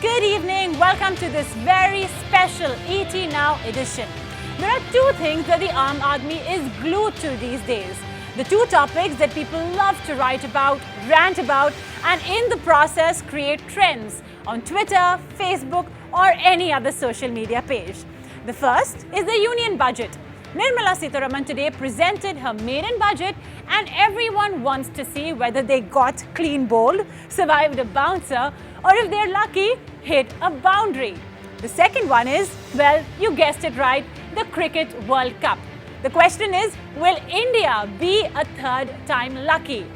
good evening. Welcome to this very special ET Now edition. There are two things that the Aam Aadmi is glued to these days. The two topics that people love to write about, rant about, and in the process create trends on Twitter, Facebook, or any other social media page. The first is the union budget. Nirmala Sitharaman today presented her maiden budget, and everyone wants to see whether they got clean bowled, survived a bouncer, or if they're lucky, hit a boundary. The second one is, well, you guessed it right, the Cricket World Cup. The question is, will India be a third time lucky?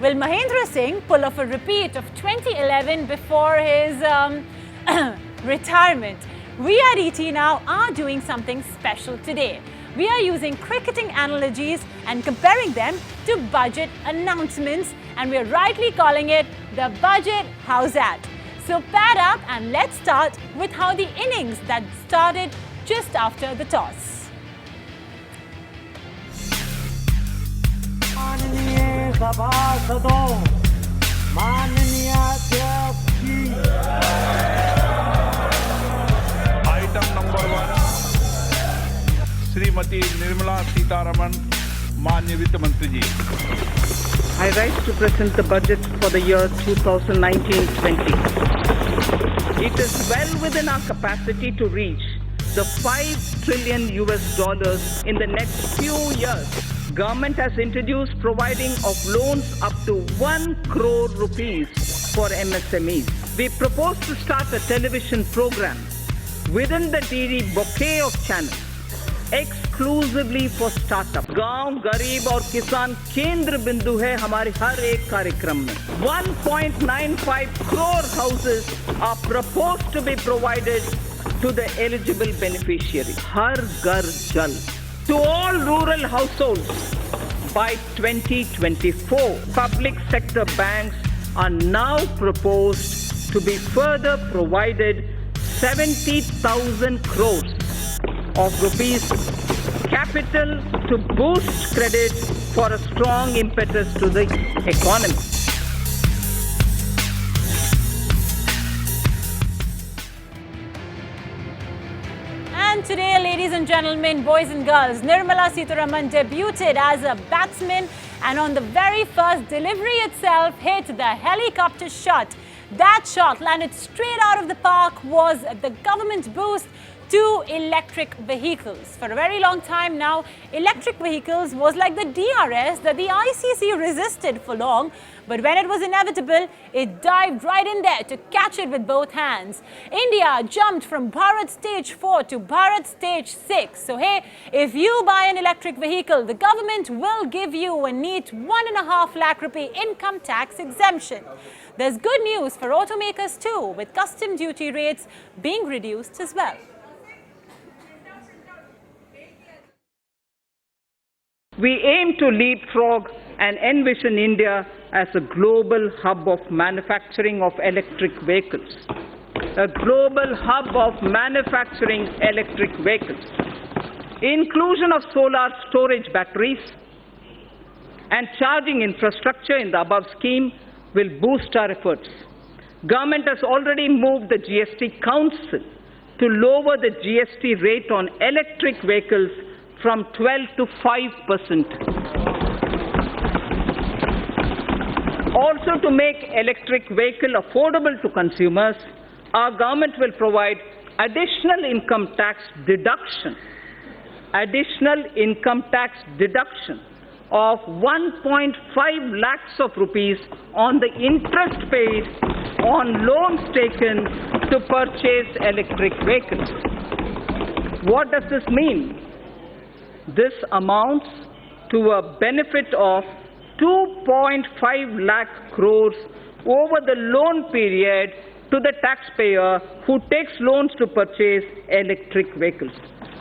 Will Mahendra Singh pull off a repeat of 2011 before his retirement? We at ET Now are doing something special today. We are using cricketing analogies and comparing them to budget announcements, and we're rightly calling it the Budget Howzzat. So pad up and let's start with how the innings that started just after the toss. Item number 1, Srimati Nirmala Sitharaman, Manya Vitt Mantri ji. I rise to present the budget for the year 2019-20. It is well within our capacity to reach the $5 trillion in the next few years. Government has introduced providing of loans up to 1 crore rupees for MSMEs. We propose to start a television program within the DD bouquet of channels exclusively for startup. गांव गरीब और किसान केंद्र बिंदु है हमारे हर एक कार्यक्रम में. 1.95 crore houses are proposed to be provided to the eligible beneficiaries. हर घर जल. To all rural households by 2024. Public sector banks are now proposed to be further provided 70,000 crores of rupees capital to boost credit for a strong impetus to the economy. And today, ladies and gentlemen, boys and girls, Nirmala Sitharaman debuted as a batsman, and on the very first delivery itself hit the helicopter shot. That shot landed straight out of the park was the government boost to electric vehicles. For a very long time now, electric vehicles was like the DRS that the ICC resisted for long, but when it was inevitable, it dived right in there to catch it with both hands. India jumped from Bharat Stage 4 to Bharat Stage 6. So hey, if you buy an electric vehicle, the government will give you a neat 1.5 lakh rupee income tax exemption. There's good news for automakers too, with custom duty rates being reduced as well. We aim to leapfrog and envision India as a global hub of manufacturing of electric vehicles. A global hub of manufacturing electric vehicles. Inclusion of solar storage batteries and charging infrastructure in the above scheme will boost our efforts. Government has already moved the GST Council to lower the GST rate on electric vehicles from 12 to 5%. Also, to make electric vehicle affordable to consumers, our government will provide additional income tax deduction of 1.5 lakhs of rupees on the interest paid on loans taken to purchase electric vehicles. What does this mean? This amounts to a benefit of 2.5 lakh crores over the loan period to the taxpayer who takes loans to purchase electric vehicles.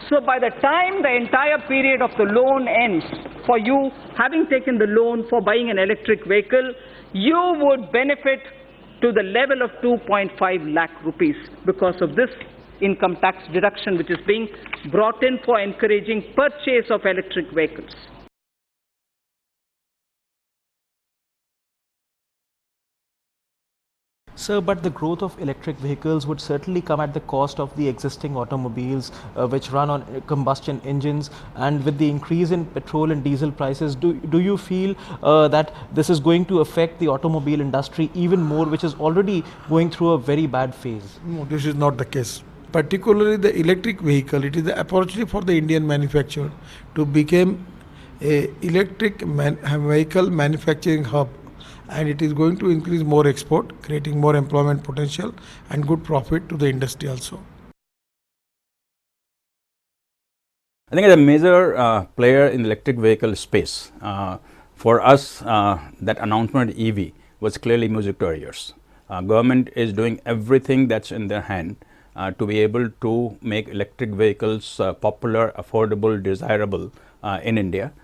So by the time the entire period of the loan ends, for you having taken the loan for buying an electric vehicle, you would benefit to the level of 2.5 lakh rupees because of this income tax deduction which is being brought in for encouraging purchase of electric vehicles. Sir, but the growth of electric vehicles would certainly come at the cost of the existing automobiles which run on combustion engines, and with the increase in petrol and diesel prices, do you feel that this is going to affect the automobile industry even more, which is already going through a very bad phase? No, this is not the case. Particularly the electric vehicle, it is the opportunity for the Indian manufacturer to become a electric vehicle manufacturing hub, and it is going to increase more export, creating more employment potential and good profit to the industry also. I think as a major player in the electric vehicle space, for us that announcement EV was clearly music to our ears. Government is doing everything that's in their hand to be able to make electric vehicles popular, affordable, desirable in India.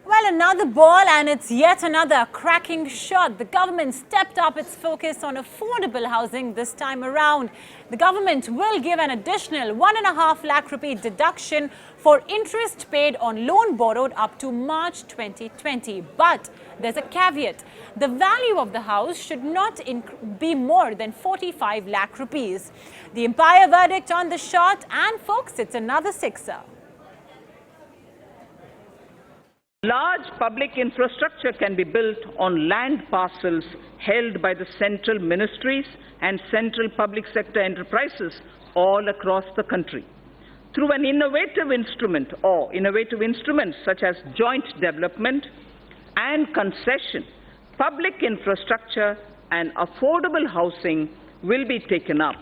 Well, another ball, and it's yet another cracking shot. The government stepped up its focus on affordable housing this time around. The government will give an additional 1.5 lakh rupee deduction for interest paid on loan borrowed up to March 2020. But there's a caveat. The value of the house should not be more than 45 lakh rupees. The Empire verdict on the shot, and folks, it's another sixer. Large public infrastructure can be built on land parcels held by the central ministries and central public sector enterprises all across the country. Through an innovative instrument or innovative instruments such as joint development and concession, public infrastructure and affordable housing will be taken up.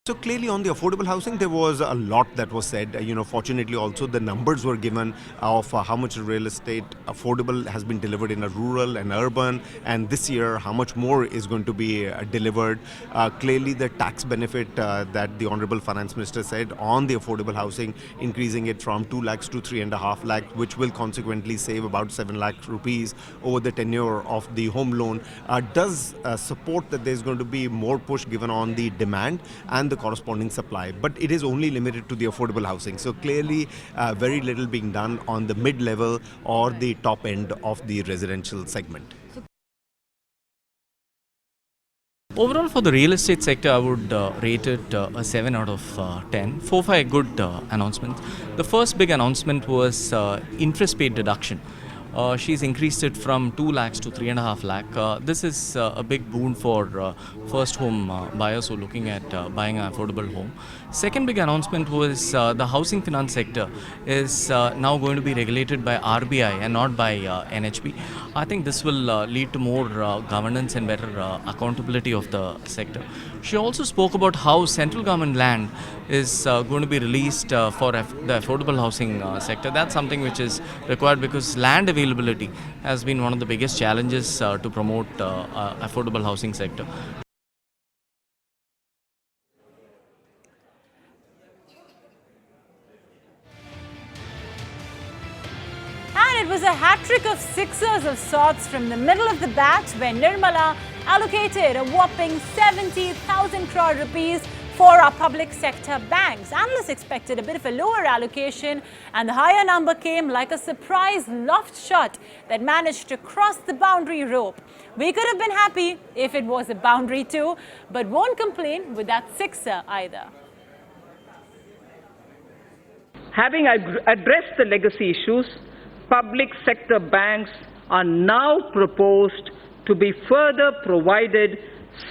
So clearly on the affordable housing, there was a lot that was said. Fortunately also the numbers were given of how much real estate affordable has been delivered in a rural and urban, and this year how much more is going to be delivered. Clearly the tax benefit that the Honorable Finance Minister said on the affordable housing, increasing it from 2 lakhs to 3.5 lakh, which will consequently save about 7 lakh rupees over the tenure of the home loan, does support that there's going to be more push given on the demand and the corresponding supply, but it is only limited to the affordable housing. So clearly very little being done on the mid-level or the top end of the residential segment. Overall, for the real estate sector, I would rate it a 7 out of 10. 4-5 good announcements. The first big announcement was interest paid deduction. She's increased it from 2 lakhs to 3.5 lakh. This is a big boon for first home buyers who are looking at buying an affordable home. Second big announcement was the housing finance sector is now going to be regulated by RBI and not by NHB. I think this will lead to more governance and better accountability of the sector. She also spoke about how central government land is going to be released for the affordable housing sector. That's something which is required because land availability has been one of the biggest challenges to promote affordable housing sector. And it was a hat-trick of sixers of sorts from the middle of the bat where Nirmala allocated a whopping 70,000 crore rupees for our public sector banks. Analysts expected a bit of a lower allocation, and the higher number came like a surprise loft shot that managed to cross the boundary rope. We could have been happy if it was a boundary too, but won't complain with that sixer either. Having addressed the legacy issues, public sector banks are now proposed to be further provided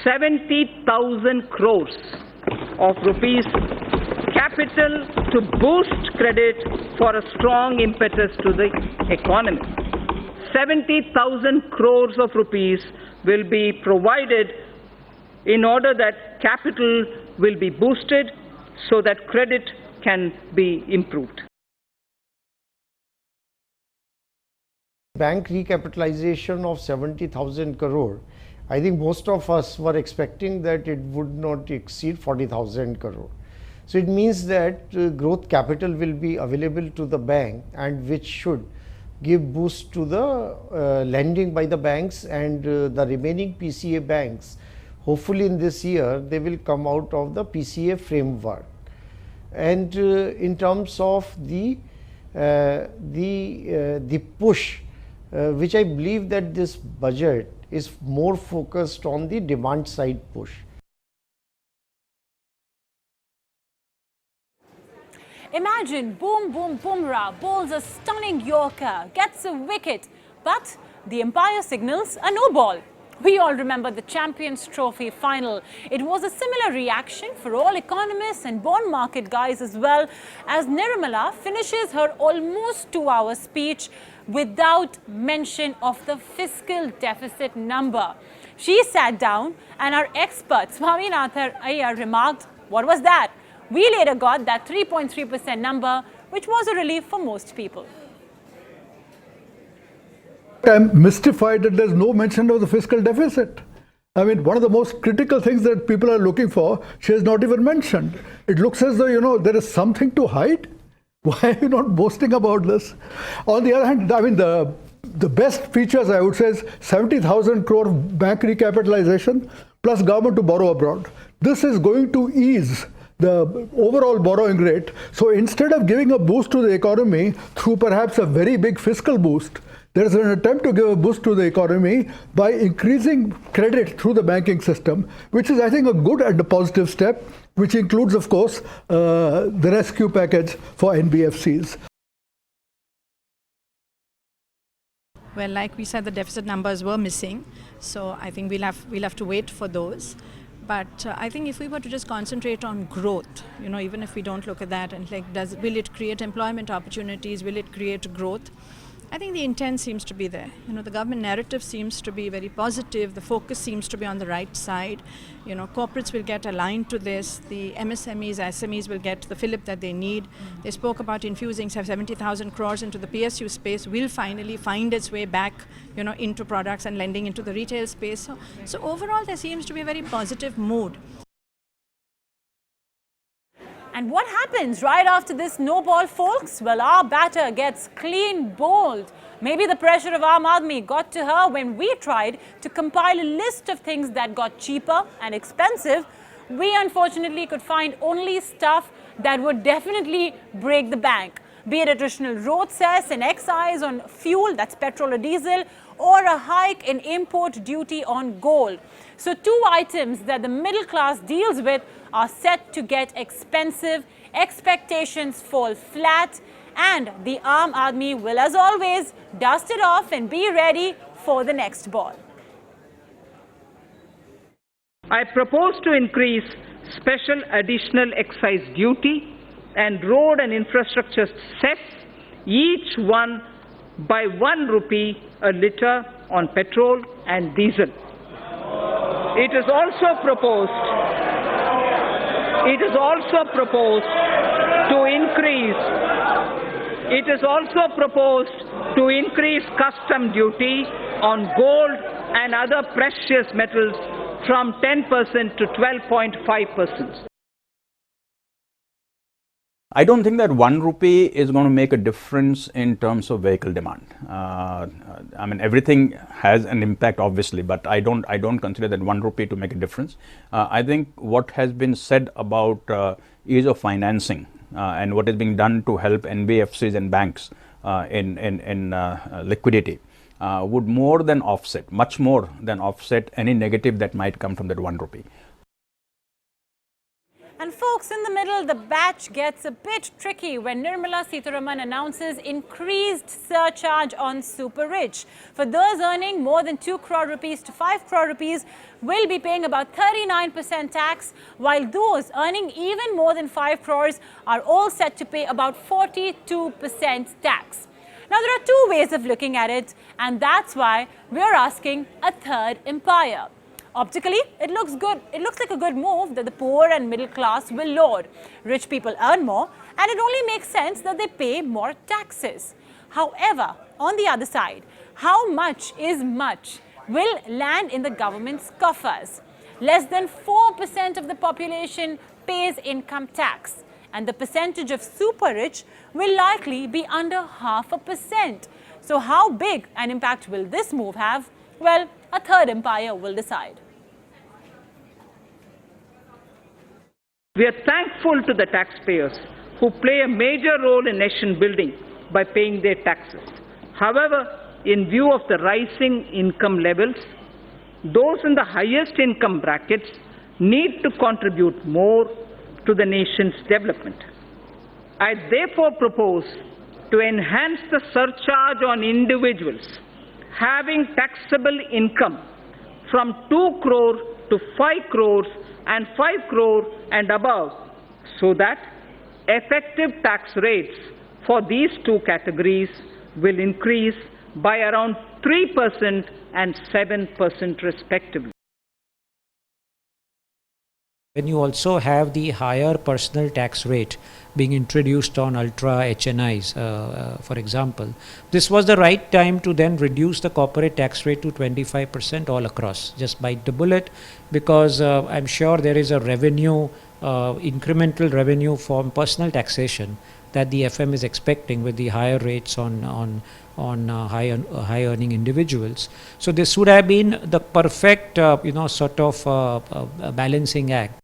70,000 crores of rupees capital to boost credit for a strong impetus to the economy. 70,000 crores of rupees will be provided in order that capital will be boosted so that credit can be improved. Bank recapitalization of 70,000 crore, I think most of us were expecting that it would not exceed 40,000 crore. So it means that growth capital will be available to the bank, and which should give boost to the lending by the banks, and the remaining PCA banks. Hopefully in this year they will come out of the PCA framework. And in terms of the the push, which I believe that this budget is more focused on the demand side push. Imagine boom, boom, Bumrah bowls a stunning Yorker, gets a wicket, but the umpire signals a no ball. We all remember the Champions Trophy final. It was a similar reaction for all economists and bond market guys as well, as Nirmala finishes her almost 2-hour speech without mention of the fiscal deficit number. She sat down and our expert Swaminathan Iyer remarked, "What was that?" We later got that 3.3% number, which was a relief for most people. I'm mystified that there's no mention of the fiscal deficit. I mean, one of the most critical things that people are looking for, she has not even mentioned. It looks as though, there is something to hide. Why are you not boasting about this? On the other hand, I mean, the best features, I would say, is 70,000 crore bank recapitalization plus government to borrow abroad. This is going to ease the overall borrowing rate. So instead of giving a boost to the economy through perhaps a very big fiscal boost, there is an attempt to give a boost to the economy by increasing credit through the banking system, which is, I think, a good and a positive step, which includes, of course, the rescue package for NBFCs. Well, like we said, the deficit numbers were missing, so I think we'll have to wait for those. But I think if we were to just concentrate on growth, even if we don't look at that and will it create employment opportunities, will it create growth? I think the intent seems to be there. The government narrative seems to be very positive. The focus seems to be on the right side. Corporates will get aligned to this. The MSMEs, SMEs will get the fillip that they need. They spoke about infusing 70,000 crores into the PSU space. Will finally find its way back, into products and lending into the retail space. So overall, there seems to be a very positive mood. And what happens right after this no ball, folks? Well, our batter gets clean bowled. Maybe the pressure of Aam Aadmi got to her when we tried to compile a list of things that got cheaper and expensive. We unfortunately could find only stuff that would definitely break the bank, be it additional road cess and excise on fuel, that's petrol or diesel, or a hike in import duty on gold. So two items that the middle class deals with are set to get expensive, expectations fall flat, and the Aam Aadmi will, as always, dust it off and be ready for the next ball. I propose to increase special additional excise duty and road and infrastructure cess, each one by ₹1 a litre on petrol and diesel. It is also proposed to increase custom duty on gold and other precious metals from 10% to 12.5%. I don't think that ₹1 is going to make a difference in terms of vehicle demand. I mean, everything has an impact, obviously, but I don't consider that ₹1 to make a difference. I think what has been said about ease of financing and what is being done to help NBFCs and banks in liquidity would more than offset, much more than offset any negative that might come from that ₹1. And folks, in the middle, the batch gets a bit tricky when Nirmala Sitharaman announces increased surcharge on super rich. For those earning more than 2 crore rupees to 5 crore rupees will be paying about 39% tax, while those earning even more than 5 crores are all set to pay about 42% tax. Now, there are two ways of looking at it, and that's why we're asking a third empire. Optically, it looks good. It looks like a good move that the poor and middle class will load. Rich people earn more, and it only makes sense that they pay more taxes. However, on the other side, how much is much will land in the government's coffers. Less than 4% of the population pays income tax, and the percentage of super rich will likely be under 0.5%. So how big an impact will this move have? Well, a third empire will decide. We are thankful to the taxpayers who play a major role in nation building by paying their taxes. However, in view of the rising income levels, those in the highest income brackets need to contribute more to the nation's development. I therefore propose to enhance the surcharge on individuals having taxable income from 2 crore to 5 crores and 5 crore and above, so that effective tax rates for these two categories will increase by around 3% and 7% respectively. When you also have the higher personal tax rate being introduced on ultra HNIs, for example, this was the right time to then reduce the corporate tax rate to 25% all across. Just bite the bullet, because I'm sure there is a revenue, incremental revenue from personal taxation that the FM is expecting with the higher rates on high earning individuals. So this would have been the perfect sort of balancing act.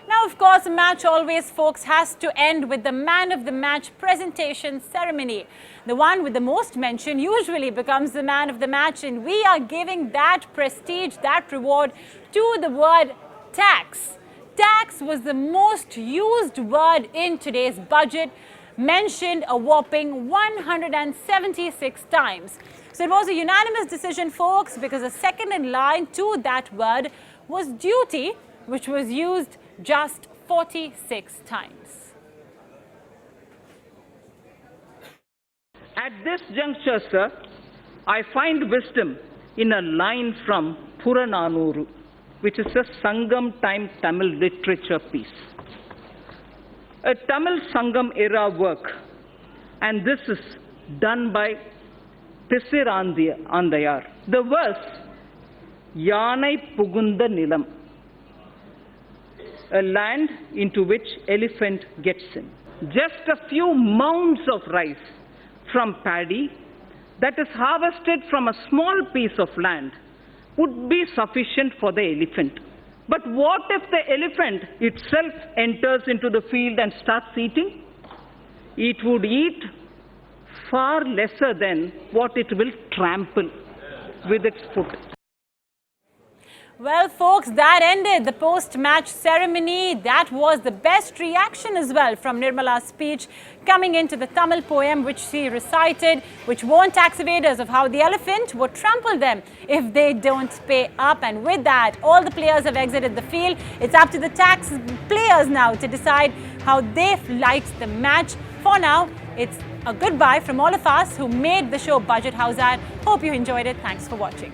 Now, of course, a match always, folks, has to end with the man of the match presentation ceremony. The one with the most mention usually becomes the man of the match, and we are giving that prestige, that reward to the word tax. Tax was the most used word in today's budget, mentioned a whopping 176 times. So it was a unanimous decision, folks, because the second in line to that word was duty, which was used just 46 times. At this juncture, sir, I find wisdom in a line from Purananuru, which is a Sangam time Tamil literature piece. A Tamil Sangam era work, and this is done by Sitharaman. The verse, Yanai Pugunda Nilam, a land into which elephant gets in. Just a few mounds of rice from paddy that is harvested from a small piece of land would be sufficient for the elephant. But what if the elephant itself enters into the field and starts eating? It would eat far lesser than what it will trample with its foot. Well, folks, that ended the post-match ceremony. That was the best reaction as well from Nirmala's speech coming into the Tamil poem which she recited, which warned tax evaders of how the elephant would trample them if they don't pay up. And with that, all the players have exited the field. It's up to the tax players now to decide how they've liked the match. For now, it's a goodbye from all of us who made the show Budget Howzzat. Hope you enjoyed it. Thanks for watching.